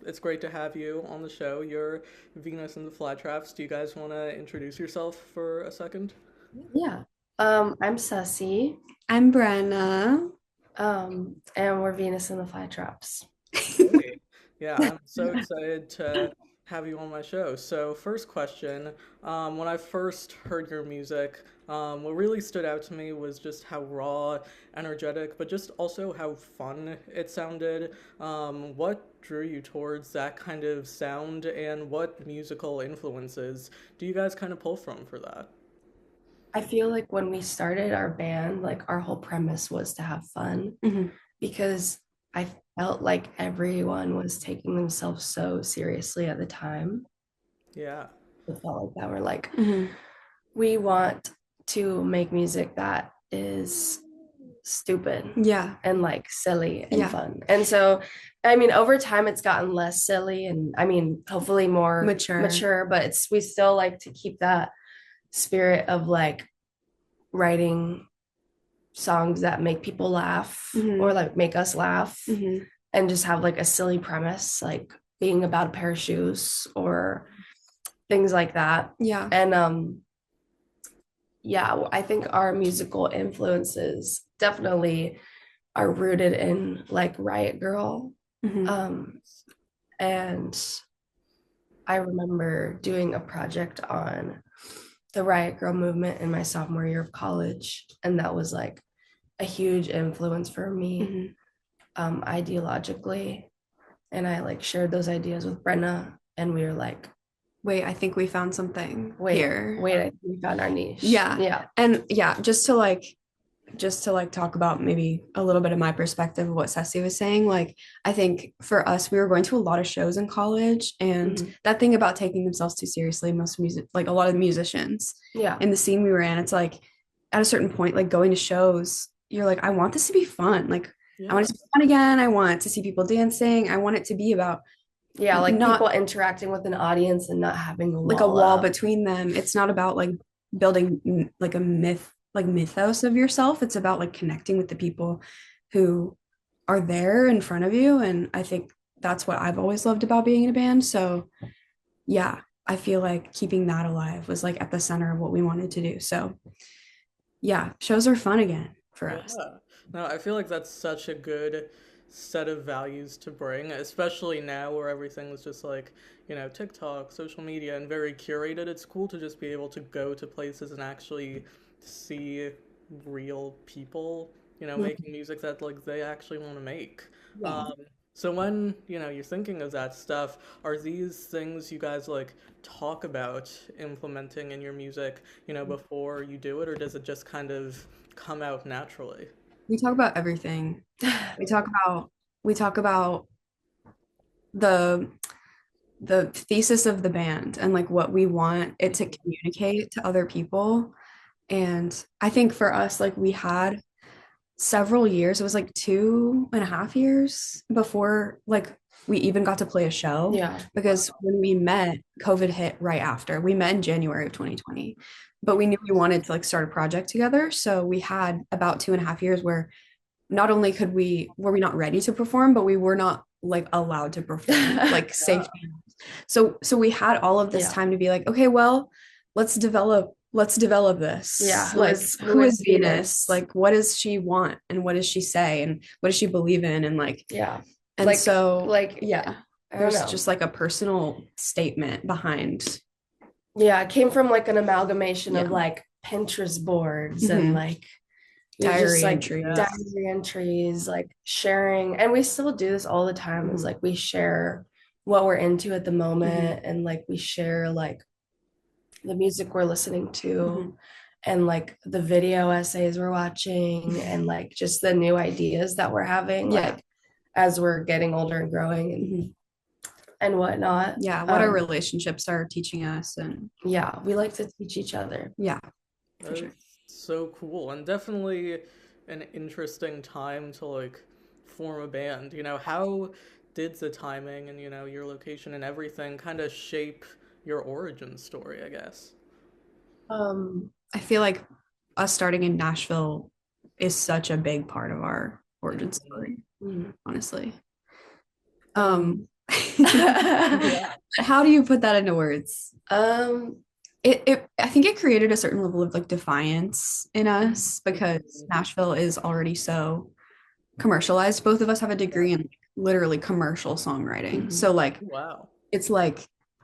It's great to have you on the show. You're Venus and the Flytraps. Do you guys want to introduce yourself for a second? Yeah. I'm Sussy. I'm Brenna. And we're Venus and the Flytraps. Great. Yeah, I'm so excited to have you on my show. So, first question, when I first heard your music, what really stood out to me was just how raw, energetic, but just also how fun it sounded. What drew you towards that kind of sound, and what musical influences do you guys kind of pull from for that? I feel like when we started our band, like our whole premise was to have fun Mhm. because I felt like everyone was taking themselves so seriously at the time. Yeah. It felt like that. We're like, Mhm. we want to make music that is stupid Yeah. and like silly and Yeah. fun. And so, I mean, over time it's gotten less silly and I mean, hopefully more Mature. mature, but it's we still like to keep that spirit of like writing songs that make people laugh or Mhm. like make us laugh Mhm. and just have like a silly premise, like being about a pair of shoes or things like that. Yeah. And yeah, I think our musical influences definitely are rooted in like Riot Girl. Mhm. Um, and I remember doing a project on the Riot Girl movement in my sophomore year of college. And that was like a huge influence for me Mhm. ideologically. And I like shared those ideas with Brenna, and we were like, Wait, I think we found something wait, here. wait, I think we found our niche. Yeah. Yeah. And yeah, just to like talk about maybe a little bit of my perspective of what Ceci was saying. Like, I think for us, we were going to a lot of shows in college, and Mhm. that thing about taking themselves too seriously, most music, like a lot of musicians Yeah. in the scene we were in, it's like at a certain point, like going to shows, you're like, I want this to be fun. Like, I want Yeah. it to be fun again. I want to see people dancing. I want it to be about Yeah. Like people not interacting with an audience and not having a like a wall wall up. between them. It's not about like building like a mythos of yourself. It's about like connecting with the people who are there in front of you. And I think that's what I've always loved about being in a band. So yeah, I feel like keeping that alive was like at the center of what we wanted to do. So yeah, shows are fun again for us. Yeah. No, I feel like that's such a good set of values to bring, especially now where everything is just like, TikTok, social media, and very curated. It's cool to just be able to go to places and actually see real people, making music that like they actually want to make. Yeah. Um, so when, you're thinking of that stuff, are these things you guys like talk about implementing in your music, before you do it, or does it just kind of come out naturally? We talk about everything. We talk about we talk about the the thesis of the band and like what we want it to communicate to other people. And I think for us, like we had several years, it was like 2.5 years before like we even got to play a show Yeah. because when we met, COVID hit right after. We met in January of 2020, but we knew we wanted to like start a project together. So we had about 2.5 years where not only were we not ready to perform, but we were not like allowed to perform, like Yeah. safety. So we had all of this Yeah. time to be like, okay, well, let's develop Yeah. this. Like, Who who is is Venus? Venus? Like, what does she want? And what does she say? And what does she believe in? And like, Yeah. and so Like yeah, I don't there's know. just like a personal statement behind, Yeah, it came from like an amalgamation of yeah. like Pinterest boards and Hmm. like we just Diary like Yeah. entries. diary entries, like sharing, and we still do this all the time. Is Hmm. like we share what we're into at the Hmm. moment, and like we share like the music we're listening to, Hmm. and like the video essays we're watching, and like just the new ideas that we're having, Yeah. like as we're getting older and growing Hmm. and whatnot. Yeah. What our relationships are teaching us. And Yeah, we like to teach each other. yeah, for That's sure. so cool and definitely an interesting time to like form a band. How did the timing and, your location and everything kind of shape your origin story, I guess? Um, I feel like us starting in Nashville is such a big part of our origin Mhm. story, mm, honestly. um, Yeah. How do you put that into words? Um, It I think it created a certain level of like defiance in us because Mhm. Nashville is already so commercialized. Both of us have a Yeah. degree in like, literally commercial songwriting. mhm. So like Wow. it's like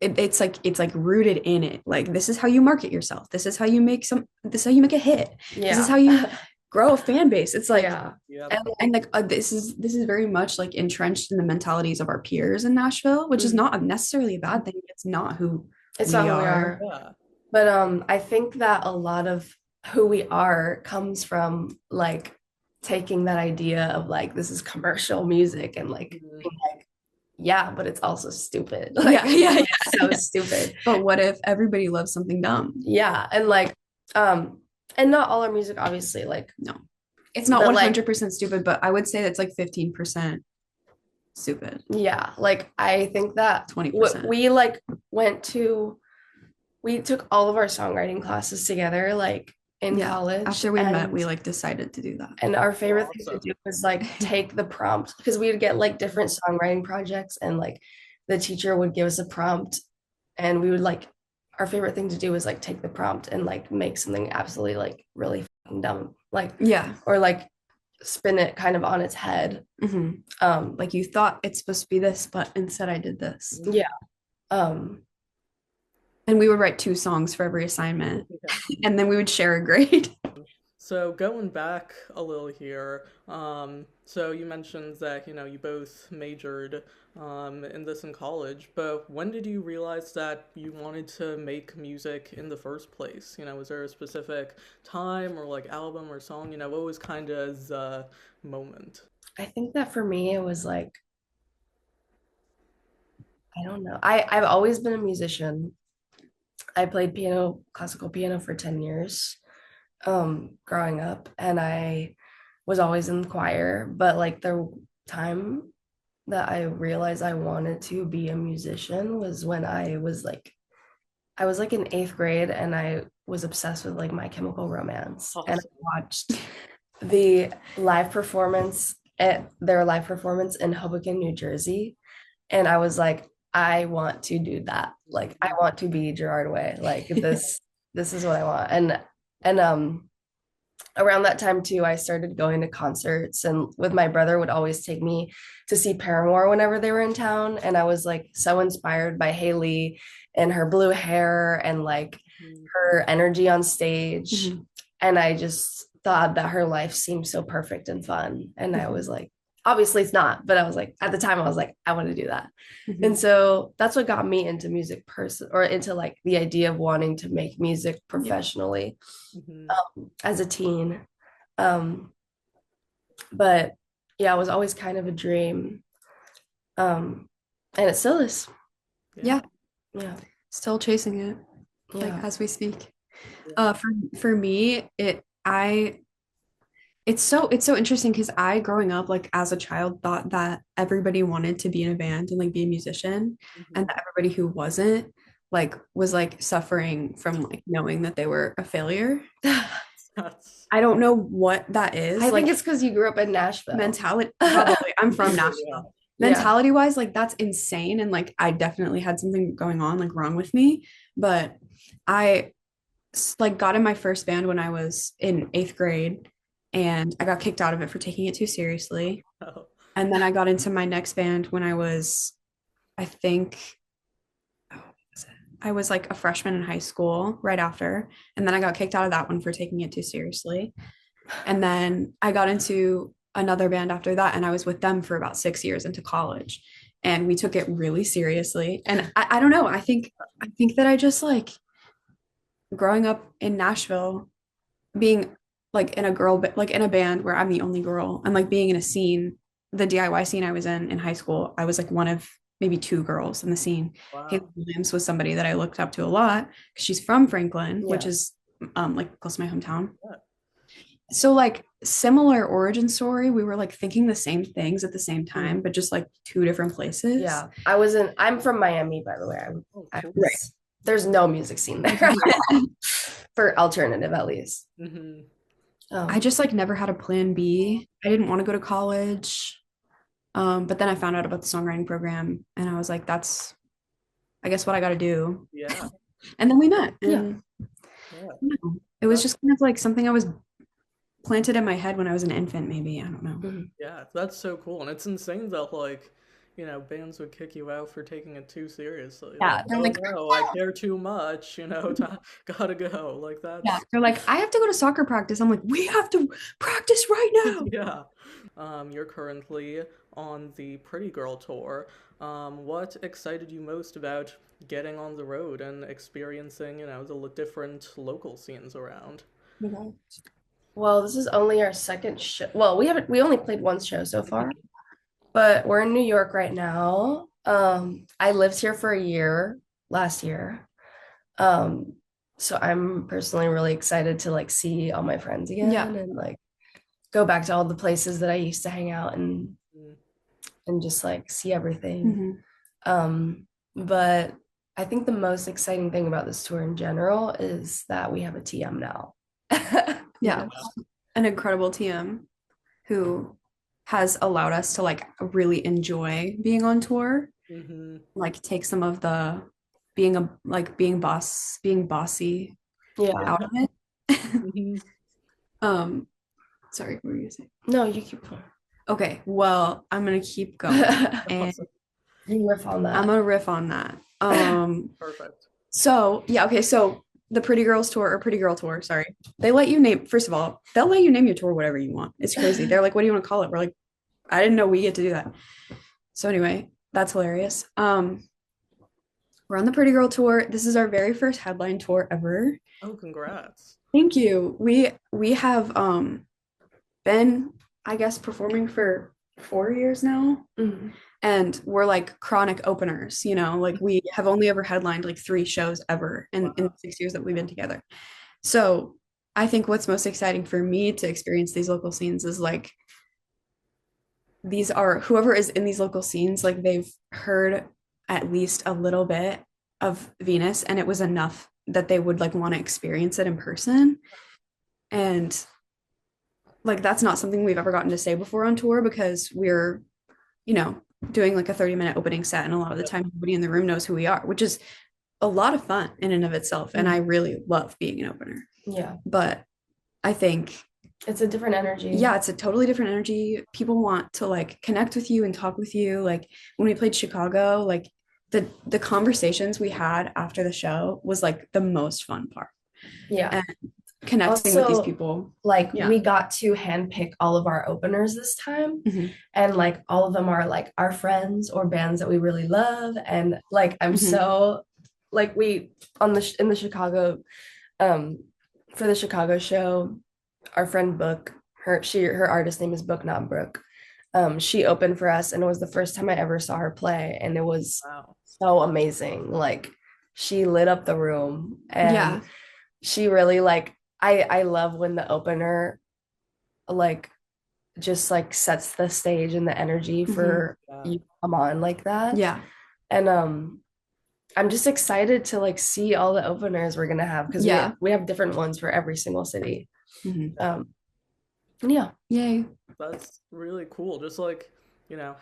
it's like rooted in it. Like this is how you market yourself. This is how you make a hit. This is Yeah. how you grow a fan base. It's like Yeah. Yep. and like this is very much like entrenched in the mentalities of our peers in Nashville, which is Mhm. not necessarily a bad thing. It's not who It's not we who we are. are. Yeah. But I think that a lot of who we are comes from like taking that idea of like this is commercial music and like Mhm. being like, yeah, but it's also stupid. Like Yeah, yeah, it's so yeah. stupid. But what if everybody loves something dumb? Yeah. Um and not all our music obviously like No, it's not but like 100% stupid, but I would say that's like 15% stupid, yeah, like I think that what 20%. we like went to we took all of our songwriting classes together like in Yeah. college After we met, we like decided to do that. and our favorite thing to Awesome. do was like take the prompt because we would get like different songwriting projects and like the teacher would give us a prompt and we would like our favorite thing to do was like take the prompt and like make something absolutely like really fucking dumb like Yeah. or like spin it kind of on its head. Hmm. Like you thought it's supposed to be this, but instead I did this. Yeah. Um And we would write 2 songs for every assignment, Yeah. and then we would share a grade. So going back a little here, so you mentioned that, you both majored in this in college, but when did you realize that you wanted to make music in the first place? Was there a specific time or like album or song? What was kind of the moment? I think that for me it was like I don't know. I've always been a musician. I played piano, classical piano for 10 years growing up and I was always in the choir, but like the time that I realized I wanted to be a musician was when I was like in 8th grade and I was obsessed with like My Chemical Romance and Awesome. I watched the live performance at their live performance in Hoboken, New Jersey. And I was like, I want to do that. Like I want to be Gerard Way. Like this is what I want. And around that time too, I started going to concerts and with my brother would always take me to see Paramore whenever they were in town. And I was like so inspired by Haley and her blue hair and like Mhm. her energy on stage. Mhm. And I just thought that her life seemed so perfect and fun. And I was Mhm. like, obviously it's not, but I was like, at the time I was like, I want to do that. And Mhm. so that's what got me into music person or into like the idea of wanting to make music Yeah. professionally Mhm. as a teen. Um, but yeah, it was always kind of a dream. And it still is. Yeah. Yeah. Still chasing it, like Yeah. as we speak. Yeah. For me, it's so interesting because I growing up like as a child thought that everybody wanted to be in a band and like be a musician, and Mhm. that everybody who wasn't like was like suffering from like knowing that they were a failure. That's I don't know what that is. I think Like it's because you grew up in Nashville. mentality, probably. I'm from yeah. Nashville. Yeah. Mentality wise, like that's insane. And like I definitely had something going on, like wrong with me. But I like got in my first band when I was in 8th grade and I got kicked out of it for taking it too seriously. Oh. And then I got into my next band when I think, oh, what was it? I was like a freshman in high school right after. And then I got kicked out of that one for taking it too seriously. And then I got into another band after that, and I was with them for about 6 years into college. And we took it really seriously. And I don't know. I think that I just like growing up in Nashville, being like in a like in a band where I'm the only girl, and like being in a scene, the DIY scene I was in high school, I was like one of maybe 2 girls in the scene. Haley Wow. Williams was somebody that I looked up to a lot because she's from Franklin, which Yeah. is like close to my hometown. Yeah. So like similar origin story, we were like thinking the same things at the same Mm. time, but just like 2 different places. Yeah. I'm from Miami, by the way. Oh, I cool. was, there's no music scene there for alternative at least. Hmm. I just like never had a plan B. I didn't want to go to college. But then I found out about the songwriting program and I was like, that's, I guess, what I got to do. Yeah, And then we met. Yeah. And yeah. you know, it was That's just kind of like something I was planted in my head when I was an infant, maybe. I don't know. Mhm. yeah, that's so cool. And it's insane that like, bands would kick you out for taking it too seriously. Like, Yeah, they're oh like, no, I care too much, gotta go. Like Yeah. that's They're like, I have to go to soccer practice. I'm like, we have to practice right now. yeah. You're currently on the Pretty Girl tour. What excited you most about getting on the road and experiencing, the different local scenes around? okay. Well, this is only our second show. Well, we only played one show so far, but we're in New York right now. I lived here for a year last year. Um, so I'm personally really excited to like see all my friends again Yeah. and like go back to all the places that I used to hang out Mm. and just like see everything. Mhm. But I think the most exciting thing about this tour in general is that we have a TM now. Yeah. An incredible TM who has allowed us to like really enjoy being on tour, Mm-hmm. like take some of the being bossy Yeah. out of it. Mm-hmm. Um, sorry, what were you saying? No, you keep going. Okay, well, I'm gonna keep going and Awesome. You riff on I'm that. gonna riff on that. Perfect. So yeah, okay, so the Pretty Girls tour or Pretty Girl tour, sorry. They let you name, first of all, they'll let you name your tour whatever you want. It's crazy. They're like, what do you want to call it? We're like, I didn't know we get to do that. So anyway, that's hilarious. We're on the Pretty Girl tour. This is our very first headline tour ever. Oh, congrats. Thank you. We have been, I guess, performing for 4 years now. Mhm. And we're like chronic openers, like we have only ever headlined like 3 shows ever in Wow. 6 years that we've been together. So I think what's most exciting for me to experience these local scenes is like these are whoever is in these local scenes, like they've heard at least a little bit of Venus, and it was enough that they would like want to experience it in person. And like that's not something we've ever gotten to say before on tour because we're, doing like a 30-minute opening set, and a lot of the time nobody in the room knows who we are, which is a lot of fun in and of itself. And I really love being an opener. Yeah. But I think It's a different energy. yeah, it's a totally different energy. People want to like connect with you and talk with you. Like when we played Chicago, like the conversations we had after the show was like the most fun part. Yeah. And connecting with these Also, people. like Yeah. we got to handpick all of our openers this time, Mhm. and like all of them are like our friends or bands that we really love. And like I'm Mhm. so like we on the in the Chicago for the Chicago show, our friend Book, her artist name is Book, not Brooke. She opened for us, and it was the first time I ever saw her play, and it was Wow. so amazing. Like she lit up the room, and Yeah. she really like I love when the opener like just like sets the stage and the energy for Yeah. you to come on like that. Yeah. And I'm just excited to like see all the openers we're gonna have because Yeah. we have different ones for every single city. Mhm. Yeah. Yay. That's really cool. Just like,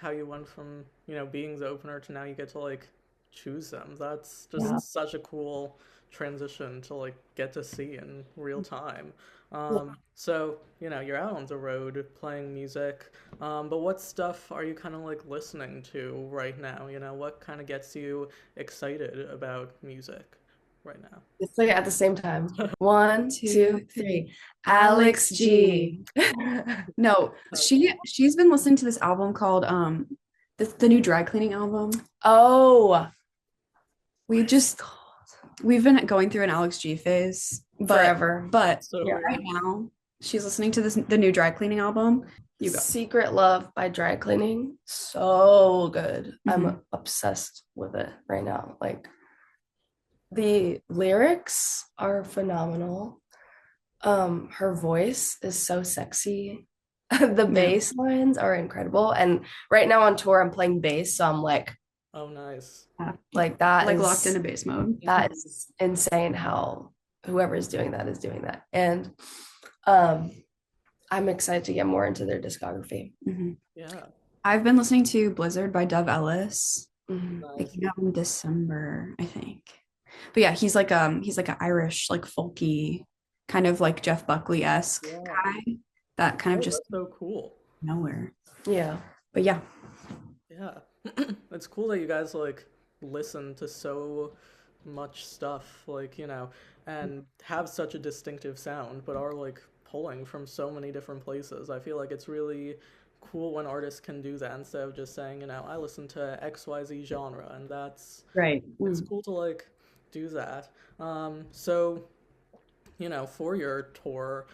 how you went from, being the opener to now you get to like choose them. That's just Yeah. such a cool transition to like get to see in real time. Yeah. So, you're out on the road playing music. But what stuff are you kind of like listening to right now? What kind of gets you excited about music right now? Let's say it at the same time. 1, 2, Two, 3. Alex G. No, she's been listening to this album called the new dry cleaning album. Oh, We've been going through an Alex G phase, forever. but So Yeah. right now she's listening to the new dry cleaning album. You go. Secret Love by Dry Cleaning. So good. I'm Mhm. obsessed with it right now. Like the lyrics are phenomenal. Her voice is so sexy. The bass lines are incredible. And right now on tour, I'm playing bass, so I'm oh, nice. like that Like is locked into bass mode. that is insane how whoever is doing that is doing that. And I'm excited to get more into their discography. Mhm. Yeah. I've been listening to Blizzard by Dove Ellis. Mhm. It Nice. came out in December, I think. But yeah, he's like an Irish, like folky, kind of like Jeff Buckley-esque Yeah. guy that kind of Oh, just that's so cool. nowhere. Yeah. But yeah. Yeah. It's cool that you guys like listen to so much stuff, like, and have such a distinctive sound, but are like pulling from so many different places. I feel like it's really cool when artists can do that instead of just saying, I listen to XYZ genre, and Right. it's Mm. cool to like do that. So for your tour,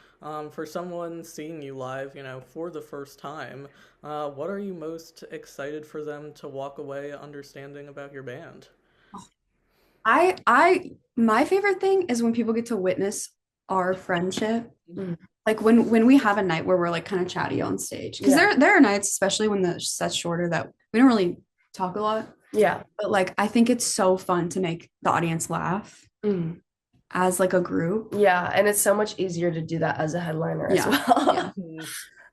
for someone seeing you live, for the first time, what are you most excited for them to walk away understanding about your band? My favorite thing is when people get to witness our friendship. Mm. Like when we have a night where we're like kind of chatty on stage. Because Yeah. there are nights, especially when the set's shorter, that we don't really talk a lot. Yeah. But like I think it's so fun to make the audience laugh Mm. as like a group. Yeah, and it's so much easier to do that as a headliner as Yeah. well. Yeah. Mhm.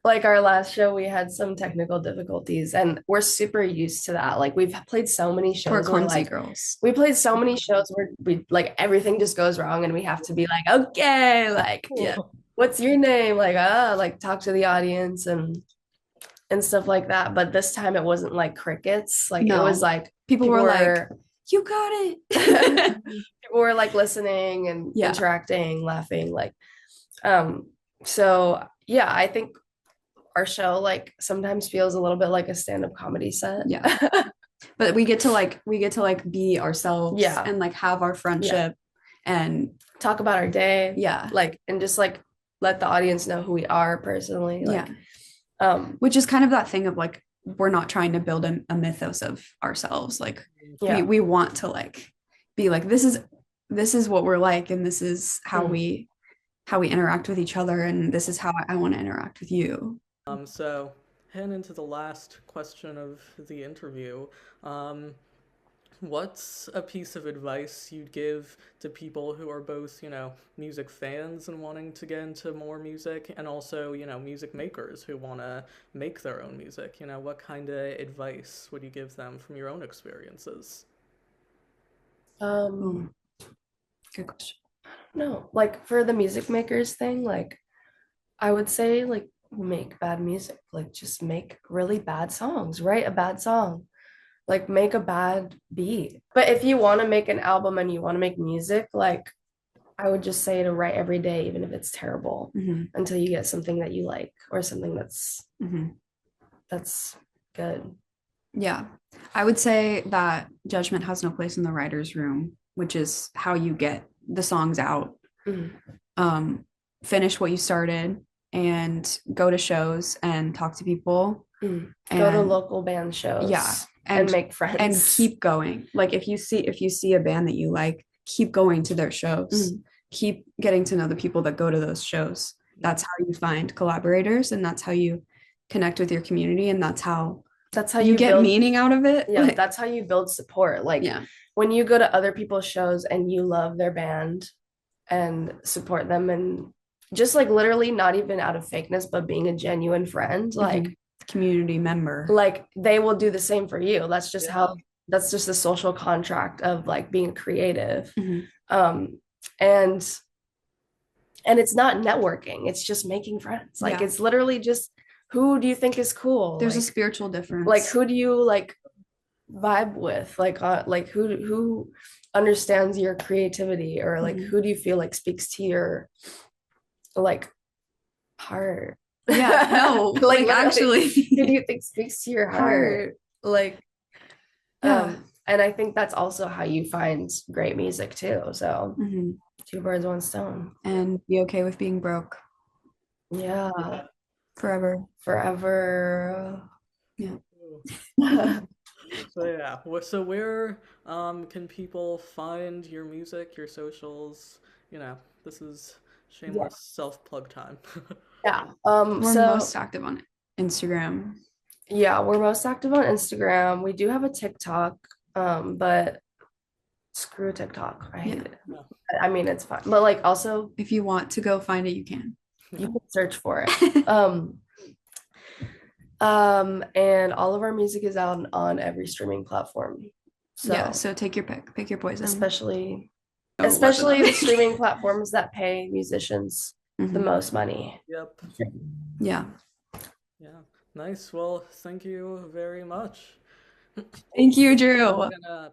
Like our last show, we had some technical difficulties, and we're super used to that. Like we've played so many We're shows where clumsy like girls. we played so many shows where we like everything just goes wrong, and we have to be like, okay, like Yeah. what's your name? Like talk to the audience and stuff like that. But this time it wasn't like crickets. Like it was No. like People were like, you got it. people were like listening and Yeah. interacting, laughing, like so yeah, I think our show like sometimes feels a little bit like a stand-up comedy set. Yeah. But we get to like be ourselves Yeah. and like have our friendship and Talk about our day. yeah. Like and just like let the audience know who we are personally. Like Which is kind of that thing of like we're not trying to build a mythos of ourselves. Like yeah. we want to like be like this is what we're like and this is how we interact with each other and this is how I want to interact with you. So heading into the last question of the interview, what's a piece of advice you'd give to people who are both, music fans and wanting to get into more music, and also, music makers who want to make their own music? What kind of advice would you give them from your own experiences? Um Good question. no, like for the music makers thing, like I would say like make bad music. Like just make really bad songs, write a bad song, like make a bad beat. But if you want to make an album and you want to make music, like I would just say to write every day, even if it's terrible, until you get something that you like or something that's good. Yeah. I would say that judgment has no place in the writer's room, which is how you get the songs out. Mhm. Finish what you started and go to shows and talk to people. Go to local band shows. Yeah. And make friends. And keep going. Like if you see a band that you like, keep going to their shows. Keep getting to know the people that go to those shows. That's how you find collaborators and that's how you connect with your community and that's how you get meaning out of it. Yeah, like, that's how you build support. Like when you go to other people's shows and you love their band and support them and just like literally not even out of fakeness, but being a genuine friend, like community member, like they will do the same for you. That's just that's just the social contract of like being creative. And it's not networking, it's just making friends. Like it's literally just who do you think is cool? There's like, a spiritual difference. Like who do you like vibe with? Like who understands your creativity or like who do you feel like speaks to your like heart? Yeah, no, like actually who do you think speaks to your heart? Like and I think that's also how you find great music too. So two birds, one stone. And be okay with being broke. Yeah. Forever. Yeah. So where can people find your music, your socials? This is shameless self-plug time. Yeah. We're most active on Instagram. Yeah, we're most active on Instagram. We do have a TikTok, but screw TikTok. I hate it. No. I mean, it's fine. But like also if you want to go find it, you can. You can search for it. And all of our music is out on every streaming platform. Yeah, So so take your pick. Pick your poison. especially Oh, let them especially know. the streaming platforms that pay musicians the Mhm. most money. Yep. Yeah. Yeah. Nice. Well, thank you very much. Thank you, I'm Drew. gonna